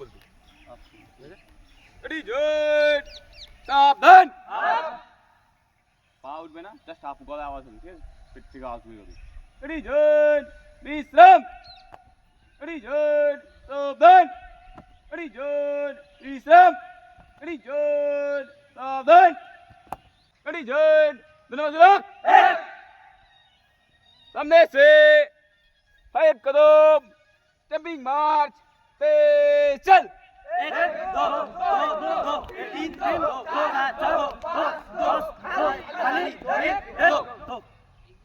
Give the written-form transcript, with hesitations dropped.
બોલતું. Ready joint સાવધાન. Poured બેના જસ્ટ આપુ ગોળા આવાજ છે પિટ્ટી આવાજ હોય. રેડી જોઈન્ટ વિશ્રામ. રેડી જોઈન્ટ સાવધાન. રેડી જોઈન્ટ વિશ્રામ. રેડી જોઈન્ટ સાવધાન. રેડી જોઈન્ટ ધન્યવાદ. सामने से 5 कदम स्टेपिंग मार्च पे चल. 1 2 3 4 5 6 7 8 9 10 11 12